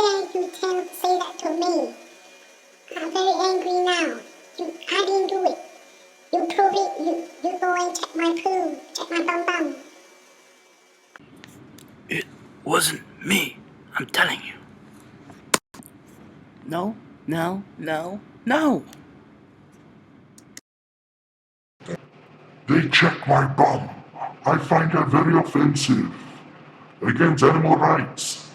dare you say that to me? I'm very angry now. I didn't do it. You prove it. You go and check my poo. Check my bum bum. It wasn't me, I'm telling you. No, no, no, no! They check my bum. I find that very offensive. Against animal rights.